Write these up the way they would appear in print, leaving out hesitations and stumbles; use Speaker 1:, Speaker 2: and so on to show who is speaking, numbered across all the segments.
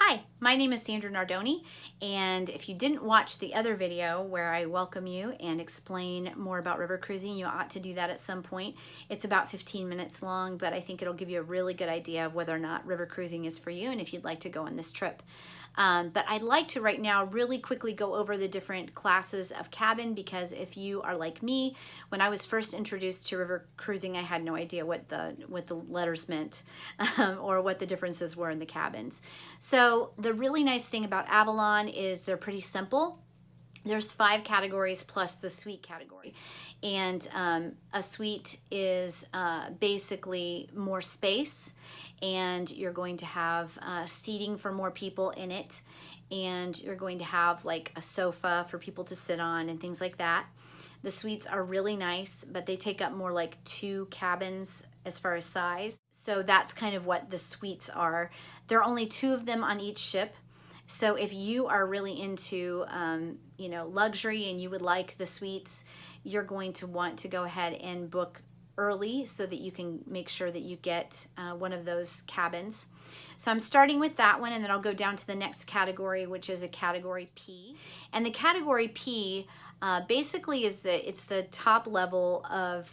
Speaker 1: Hi, my name is Sandra Nardoni, and if you didn't watch the other video where I welcome you and explain more about river cruising, you ought to do that at some point. It's about 15 minutes long, but I think it'll give you a really good idea of whether or not river cruising is for you and if you'd like to go on this trip. But I'd like to right now really quickly go over the different classes of cabin, because if you are like me, when I was first introduced to river cruising, I had no idea what the letters meant or what the differences were in the cabins. So the really nice thing about Avalon is they're pretty simple. There's 5 categories plus the suite category. And a suite is basically more space, and you're going to have seating for more people in it, and you're going to have like a sofa for people to sit on and things like that. The suites are really nice, but they take up more like 2 cabins as far as size. So that's kind of what the suites are. There are only 2 of them on each ship. So if you are really into, luxury and you would like the suites, you're going to want to go ahead and book early so that you can make sure that you get one of those cabins. So I'm starting with that one, and then I'll go down to the next category, which is a category P. And the category P basically is it's the top level of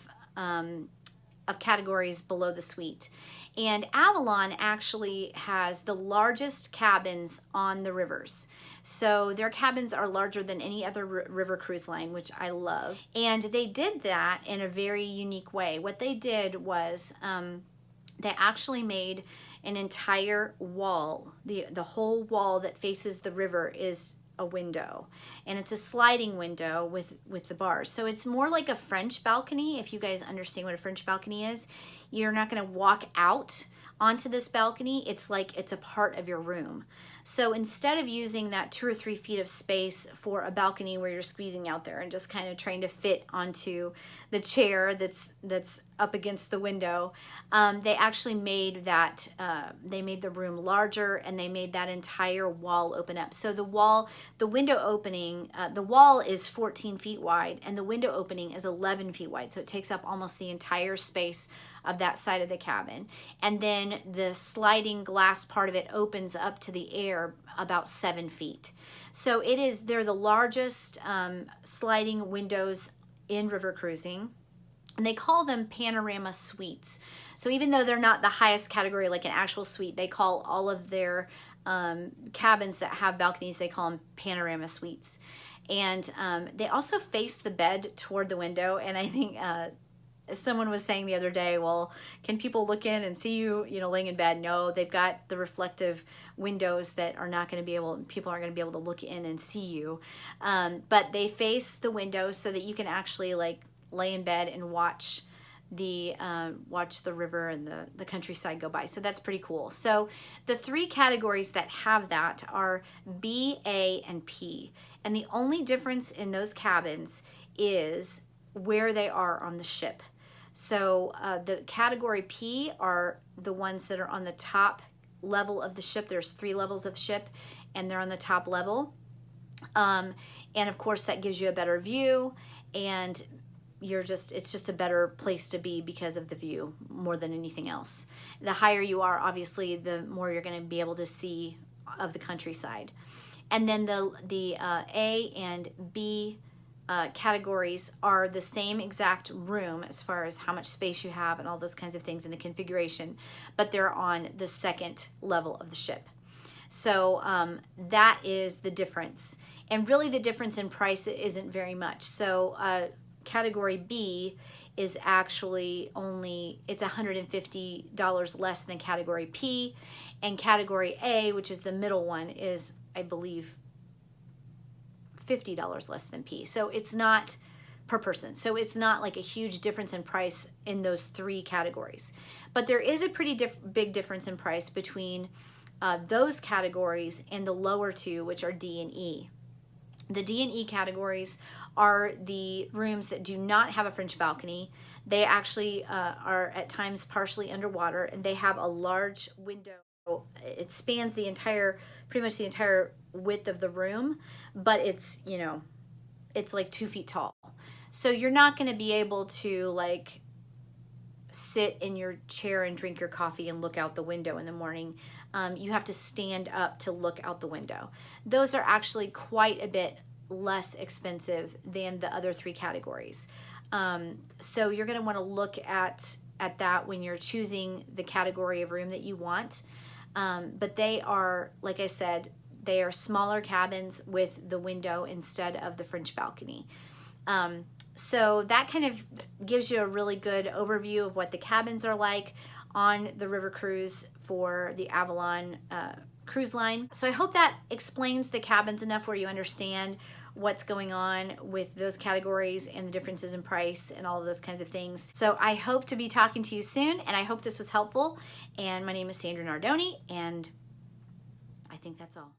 Speaker 1: categories below the suite. And Avalon actually has the largest cabins on the rivers. So their cabins are larger than any other river cruise line, which I love. And they did that in a very unique way. What they did was they actually made an entire wall. The whole wall that faces the river is a window, and it's a sliding window with the bars. So it's more like a French balcony. If you guys understand what a French balcony is, you're not going to walk out onto this balcony. It's like it's a part of your room. So instead of using that 2 or 3 feet of space for a balcony where you're squeezing out there and just kind of trying to fit onto the chair that's up against the window, they actually made that, they made the room larger, and they made that entire wall open up. So the window opening, the wall is 14 feet wide, and the window opening is 11 feet wide. So it takes up almost the entire space of that side of the cabin. And then the sliding glass part of it opens up to the air about 7 feet. So they're the largest sliding windows in river cruising. And they call them panorama suites. So even though they're not the highest category like an actual suite, they call all of their cabins that have balconies, they call them panorama suites. And they also face the bed toward the window. And I think someone was saying the other day, well, can people look in and see you, laying in bed? No, they've got the reflective windows that are not going to be people aren't going to be able to look in and see you. But they face the windows so that you can actually lay in bed and watch the river and the countryside go by. So that's pretty cool. So the 3 categories that have that are B, A, and P. And the only difference in those cabins is where they are on the ship. So the category P are the ones that are on the top level of the ship. There's 3 levels of ship, and they're on the top level. And of course that gives you a better view, and it's just a better place to be because of the view more than anything else. The higher you are, obviously, the more you're going to be able to see of the countryside. And then the A and B categories are the same exact room as far as how much space you have and all those kinds of things in the configuration, but they're on the 2nd level of the ship. So that is the difference. And really the difference in price isn't very much. So category B is actually it's $150 less than category P, and category A, which is the middle one, is, I believe, $50 less than P. So it's not per person. So it's not like a huge difference in price in those 3 categories. But there is a pretty big difference in price between those categories and the lower 2, which are D and E. The D and E categories are the rooms that do not have a French balcony. They actually are at times partially underwater, and they have a large window. It spans pretty much the entire width of the room, but it's like 2 feet tall. So you're not going to be able to sit in your chair and drink your coffee and look out the window in the morning. You have to stand up to look out the window. Those are actually quite a bit less expensive than the other three categories. So you're going to want to look at that when you're choosing the category of room that you want. But they are, like I said, they are smaller cabins with the window instead of the French balcony. So that kind of gives you a really good overview of what the cabins are like on the river cruise for the Avalon cruise line. So I hope that explains the cabins enough where you understand what's going on with those categories and the differences in price and all of those kinds of things. So I hope to be talking to you soon, and I hope this was helpful. And my name is Sandra Nardoni, and I think that's all.